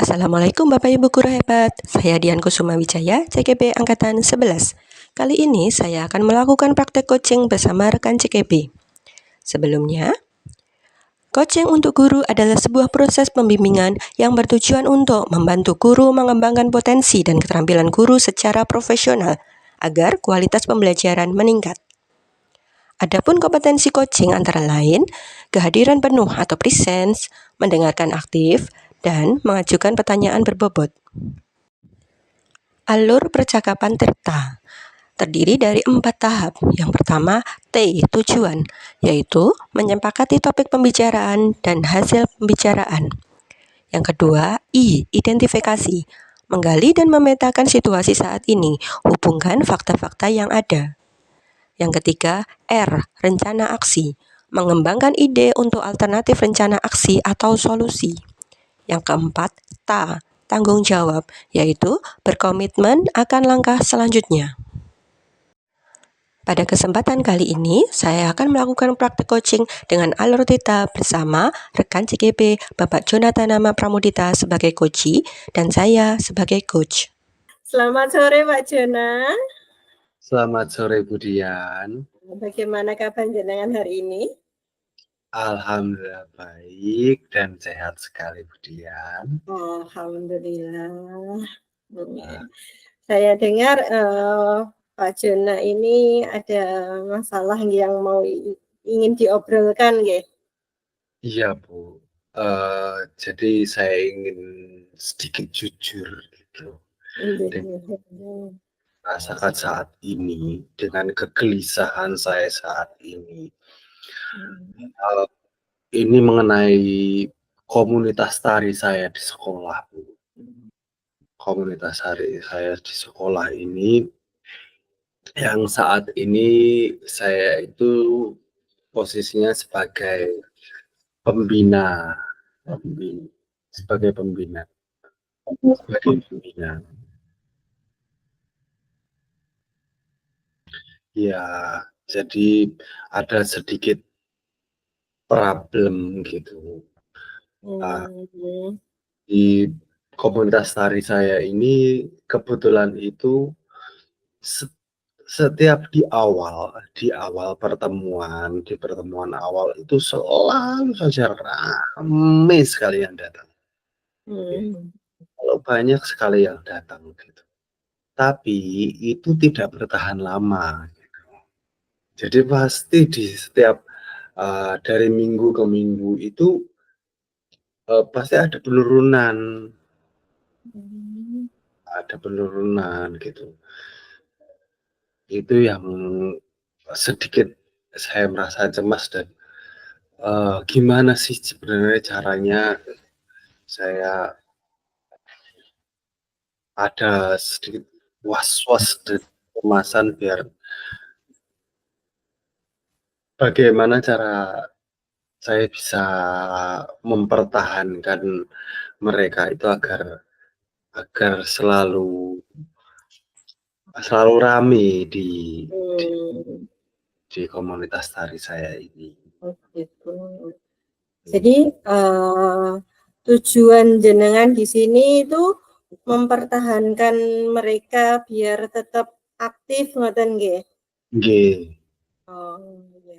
Assalamualaikum Bapak Ibu Guru hebat, saya Dian Kusuma Wijaya, CKB Angkatan 11. Kali ini saya akan melakukan praktek coaching bersama rekan CKB. Sebelumnya, coaching untuk guru adalah sebuah proses pembimbingan yang bertujuan untuk membantu guru mengembangkan potensi dan keterampilan guru secara profesional agar kualitas pembelajaran meningkat. Adapun kompetensi coaching antara lain, kehadiran penuh atau presence, mendengarkan aktif, dan mengajukan pertanyaan berbobot. Alur percakapan Tirta terdiri dari 4 tahap. Yang pertama, T, tujuan, yaitu menyepakati topik pembicaraan dan hasil pembicaraan. Yang kedua, I, identifikasi, menggali dan memetakan situasi saat ini, hubungkan fakta-fakta yang ada. Yang ketiga, R, rencana aksi, mengembangkan ide untuk alternatif rencana aksi atau solusi. Yang keempat, tanggung jawab, yaitu berkomitmen akan langkah selanjutnya. Pada kesempatan kali ini, saya akan melakukan praktik coaching dengan alur Tita bersama rekan CGB Bapak Jonathan Nama Pramudita sebagai coachee dan saya sebagai coach. Selamat sore Pak Jona. Selamat sore Bu Dian. Bagaimana kabar jenengan hari ini? Alhamdulillah baik dan sehat sekali Bu Dian. Alhamdulillah. Saya dengar Pak Jona ini ada masalah yang mau ingin diobrolkan, ya? Iya Bu. Jadi saya ingin sedikit jujur gitu. Rasakan saat ini dengan kegelisahan saya saat ini. Ini mengenai komunitas tari saya di sekolah Bu. Komunitas tari saya di sekolah ini yang saat ini saya itu posisinya sebagai pembina. Ya, jadi ada sedikit problem gitu. Di komunitas tari saya ini kebetulan itu setiap di awal pertemuan awal itu selalu saja ramai sekali yang datang. Kalau banyak sekali yang datang gitu. Tapi itu tidak bertahan lama gitu. Jadi pasti di setiap dari minggu ke minggu itu pasti ada penurunan. Ada penurunan gitu. Itu yang sedikit saya merasa cemas dan gimana sih sebenarnya caranya saya ada sedikit was-was dan kecemasan biar bagaimana cara saya bisa mempertahankan mereka itu agar selalu rame di komunitas tari saya ini. Oh gitu. Jadi tujuan jenengan di sini itu mempertahankan mereka biar tetap aktif, ngoten nggih? Nggih. Oh ya.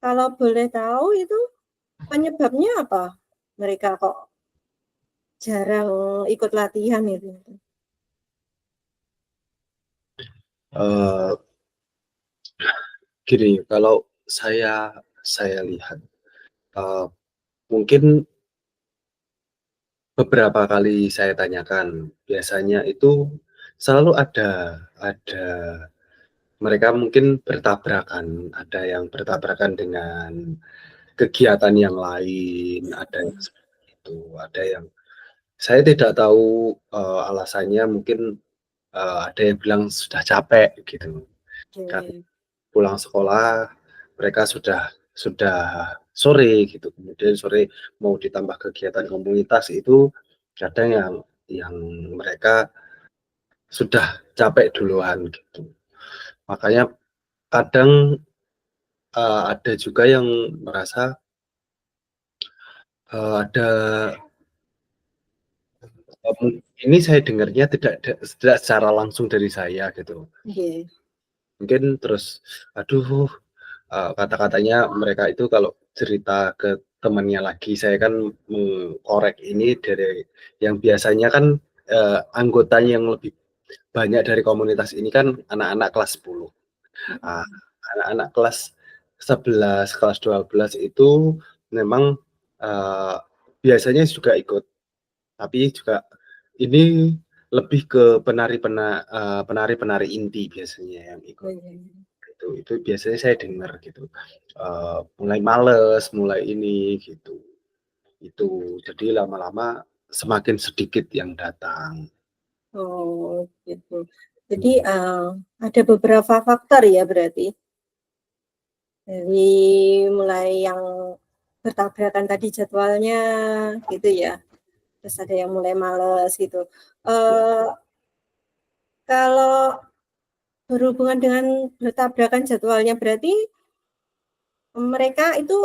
Kalau boleh tahu itu penyebabnya apa? Mereka kok jarang ikut latihan itu? Gini, kalau saya lihat mungkin beberapa kali saya tanyakan, biasanya itu selalu ada mereka mungkin bertabrakan, ada yang bertabrakan dengan kegiatan yang lain, ada yang seperti itu, ada yang saya tidak tahu alasannya, mungkin ada yang bilang sudah capek gitu. Karena pulang sekolah mereka sudah sore gitu, kemudian sore mau ditambah kegiatan komunitas itu kadang yang mereka sudah capek duluan gitu. Makanya kadang ada juga yang merasa ada Ini saya dengarnya tidak secara langsung dari saya gitu. Nggih. Mungkin terus, aduh, kata-katanya mereka itu kalau cerita ke temannya lagi, saya kan mengkorek ini dari yang biasanya kan, anggotanya yang lebih banyak dari komunitas ini kan anak-anak kelas 10. Ah, anak-anak kelas 11, kelas 12 itu memang, eee, biasanya juga ikut, tapi juga ini lebih ke penari-penari inti biasanya yang ikut. Itu biasanya saya dengar gitu, mulai males, mulai ini gitu, itu. Jadi lama-lama semakin sedikit yang datang. Oh, gitu. Jadi, ada beberapa faktor ya berarti? Dari mulai yang bertabrakan tadi jadwalnya gitu ya, terus ada yang mulai males gitu. Ya, Eee, kalau berhubungan dengan bertabrakan jadwalnya berarti mereka itu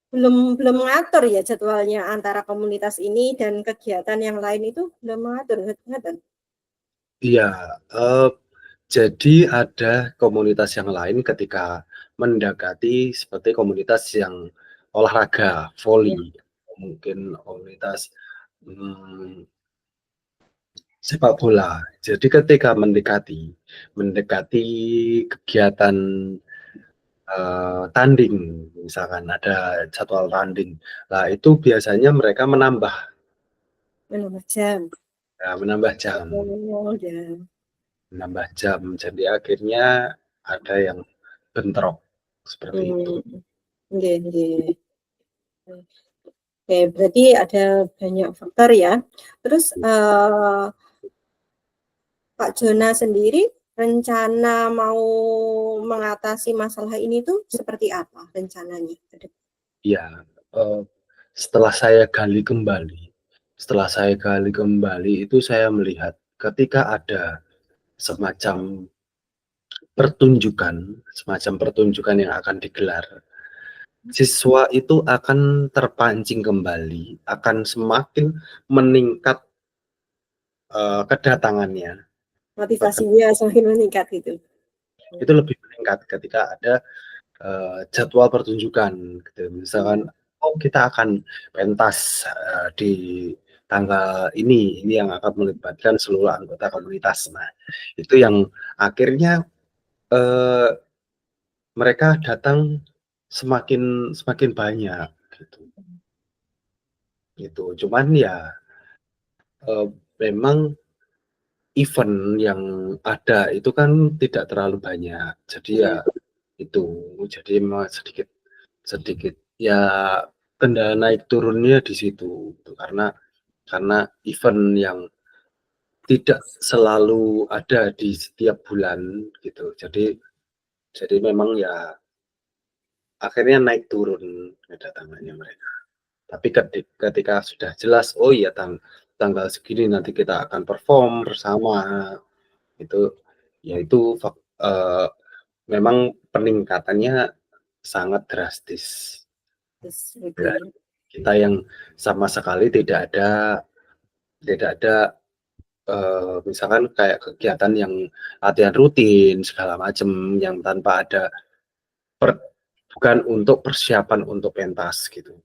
belum belum mengatur ya jadwalnya antara komunitas ini dan kegiatan yang lain itu belum mengatur, ngeten? iya, eee, jadi ada komunitas yang lain ketika mendekati seperti komunitas yang olahraga, Iya. voli, mungkin komunitas, mmm, sepak bola. Jadi ketika mendekati kegiatan tanding, misalkan ada jadwal tanding. Nah, itu biasanya mereka Menambah jam. menambah jam Oh, ya. menambah jam. Jadi akhirnya ada yang bentrok, seperti itu. Mmm, nggih nggih. Oke, berarti ada banyak faktor ya. Terus, Kak Jona sendiri rencana mau mengatasi masalah ini tuh seperti apa rencananya ke depan? Iya, eee, setelah saya gali kembali itu saya melihat ketika ada semacam semacam pertunjukan yang akan digelar, siswa itu akan terpancing kembali, akan semakin meningkat, kedatangannya, bahkan Motivasinya semakin meningkat gitu? itu lebih meningkat ketika ada, jadwal pertunjukan gitu. Misalkan, "Oh, kita akan pentas, di tanggal ini yang akan melibatkan seluruh anggota komunitas." Nah, itu yang akhirnya, eee, mereka datang semakin semakin banyak gitu, gitu. Cuman ya, eee, memang event yang ada itu kan tidak terlalu banyak. Jadi ya Iya. itu, jadi memang sedikit sedikit ya kendala naik turunnya di situ, gitu. Karena event yang tidak selalu ada di setiap bulan gitu. Jadi memang ya akhirnya naik turun kedatangannya mereka. Tapi ketika sudah jelas, oh iya tanggal segini nanti kita akan perform bersama, itu ya itu memang peningkatannya sangat drastis. Terus gitu Ya, ya. kita yang sama sekali tidak ada, misalkan kayak kegiatan yang latihan rutin segala macam yang tanpa ada per bukan untuk persiapan untuk pentas gitu.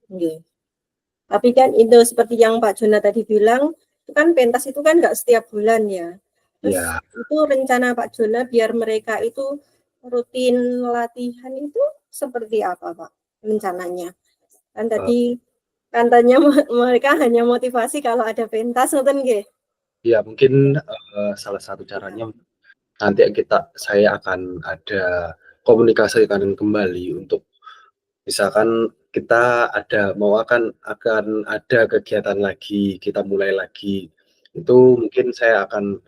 Nggih. Tapi kan itu seperti yang Pak Jona tadi bilang, itu kan pentas itu kan nggak setiap bulan ya. Terus Ya, itu rencana Pak Jona biar mereka itu rutin latihan itu seperti apa, Pak, rencananya? Kan eee, tadi katanya mereka hanya motivasi kalau ada pentas ngoten nggih? ya mungkin, salah satu caranya nanti saya akan ada komunikasikan kembali untuk misalkan kita akan ada kegiatan lagi, kita mulai lagi, itu mungkin saya akan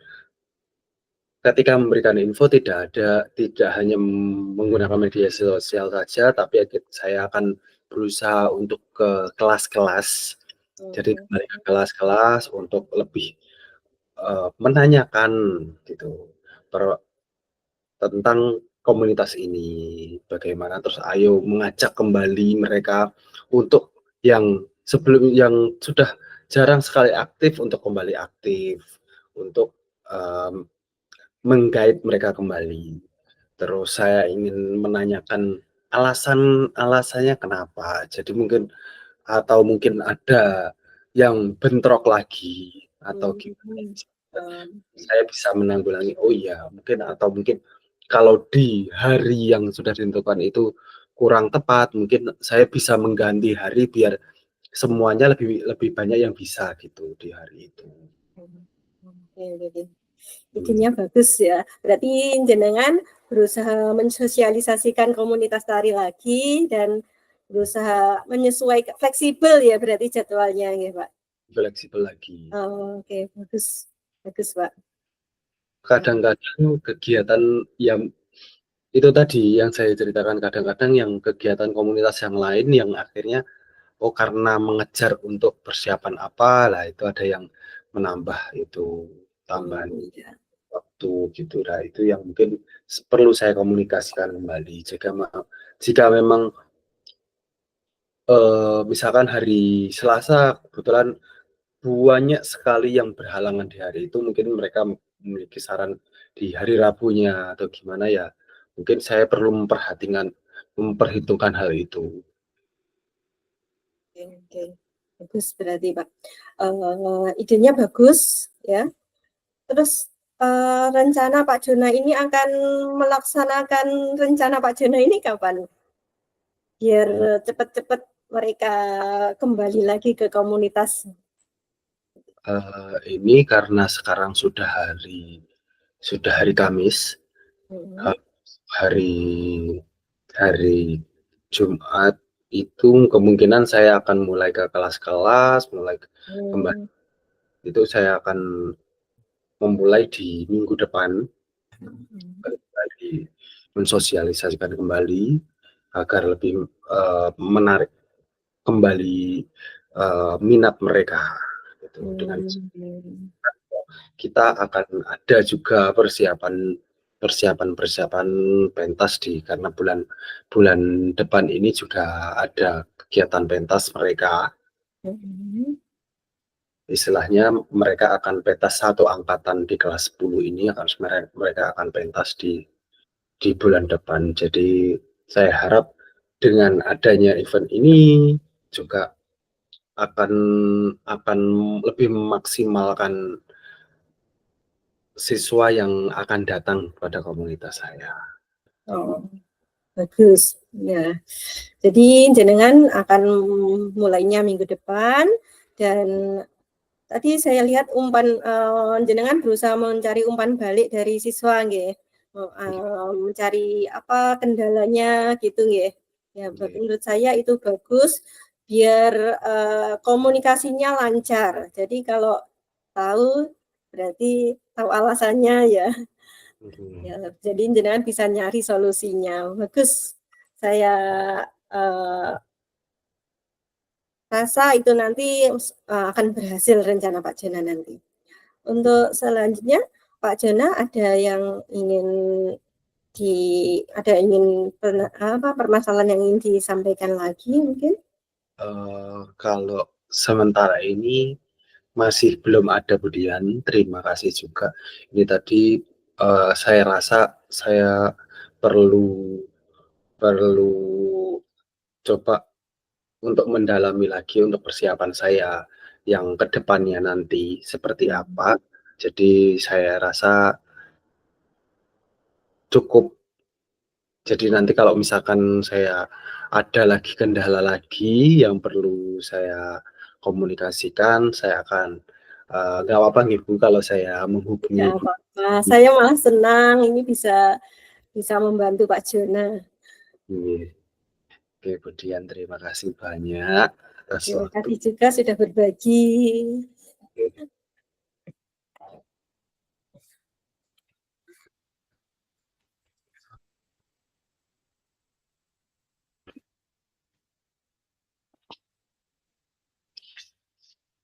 ketika memberikan info tidak hanya menggunakan media sosial saja, tapi saya akan berusaha untuk ke kelas-kelas. Jadi Mhm. kembali ke kelas-kelas untuk lebih, menanyakan gitu, per tentang komunitas ini, bagaimana terus ayo mengajak kembali mereka untuk yang sebelum yang sudah jarang sekali aktif untuk kembali aktif, untuk menggait mereka kembali. Terus saya ingin menanyakan alasannya kenapa. Jadi mungkin atau mungkin ada yang bentrok lagi atau gimana. Saya bisa menanggulangi, oh iya mungkin, atau mungkin kalau di hari yang sudah ditentukan itu kurang tepat, mungkin saya bisa mengganti hari biar semuanya lebih lebih banyak yang bisa gitu di hari itu. Oke. Idenya bagus ya. Berarti jenengan berusaha mensosialisasikan komunitas tari lagi dan berusaha menyesuaikan, fleksibel ya berarti jadwalnya ya Pak. Fleksibel lagi. Oke, bagus Pak. Kadang-kadang kegiatan yang itu tadi yang saya ceritakan, kadang-kadang yang kegiatan komunitas yang lain yang akhirnya karena mengejar untuk persiapan apa lah, itu ada yang menambah itu tambahan waktu gitu. Nah itu yang mungkin perlu saya komunikasikan kembali. Jika memang misalkan hari Selasa kebetulan banyak sekali yang berhalangan di hari itu, mungkin mereka memiliki saran di hari Rabunya atau gimana ya, mungkin saya perlu memperhitungkan hal itu. Oke. Bagus berarti Pak. Idenya bagus ya. Terus rencana Pak Jona ini akan melaksanakan rencana Pak Jona ini kapan? Biar cepat-cepat mereka kembali lagi ke komunitas. Ini karena sekarang sudah hari Kamis, hari Jumat itu kemungkinan saya akan mulai ke kelas-kelas, mulai kembali. Itu saya akan memulai di minggu depan, mensosialisasikan kembali agar lebih menarik kembali minat mereka gitu. Dengan kita akan ada juga persiapan pentas karena bulan depan ini juga ada kegiatan pentas mereka. Istilahnya mereka akan pentas satu angkatan di kelas 10 ini mereka akan pentas di bulan depan. Jadi saya harap dengan adanya event ini juga akan lebih memaksimalkan siswa yang akan datang pada komunitas saya. Bagus. Ya. Jadi jenengan akan mulainya minggu depan, dan tadi saya lihat umpan jenengan berusaha mencari umpan balik dari siswa nggih. Mencari apa kendalanya gitu nggih. Ya, menurut saya itu bagus biar komunikasinya lancar. Jadi kalau tahu berarti tahu alasannya ya. Ya, jadi jenengan bisa nyari solusinya. Bagus. Saya rasa itu nanti akan berhasil rencana Pak Jona nanti. Untuk selanjutnya, Pak Jona ada yang ingin permasalahan yang ingin disampaikan lagi mungkin? Kalau sementara ini masih belum ada, Budian. Terima kasih juga. Ini tadi saya rasa saya perlu coba untuk mendalami lagi untuk persiapan saya yang kedepannya nanti seperti apa. Jadi saya rasa cukup. Jadi nanti kalau misalkan saya ada lagi kendala lagi yang perlu saya komunikasikan, saya akan nggak apa-apa Ibu kalau saya menghubungi. Nggak apa-apa, saya malah senang ini bisa membantu Pak Jona. Oke, Budian, terima kasih banyak atas Terima waktu. kasih juga sudah berbagi.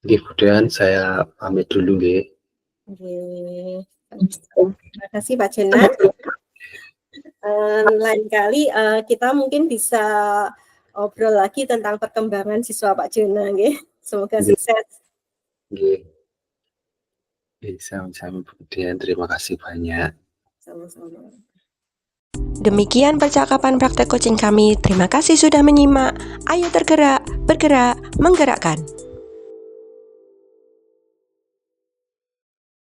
Oke, Budian, saya pamit dulu nggih. Terima kasih Pak Jona. Lain kali kita mungkin bisa obrol lagi tentang perkembangan siswa Pak Jona nggih. Semoga Nggih. sukses. Nggih. Sama-sama Bu Dian, terima kasih banyak. Sama-sama. Demikian percakapan praktek coaching kami. Terima kasih sudah menyimak. Ayo tergerak, bergerak, menggerakkan.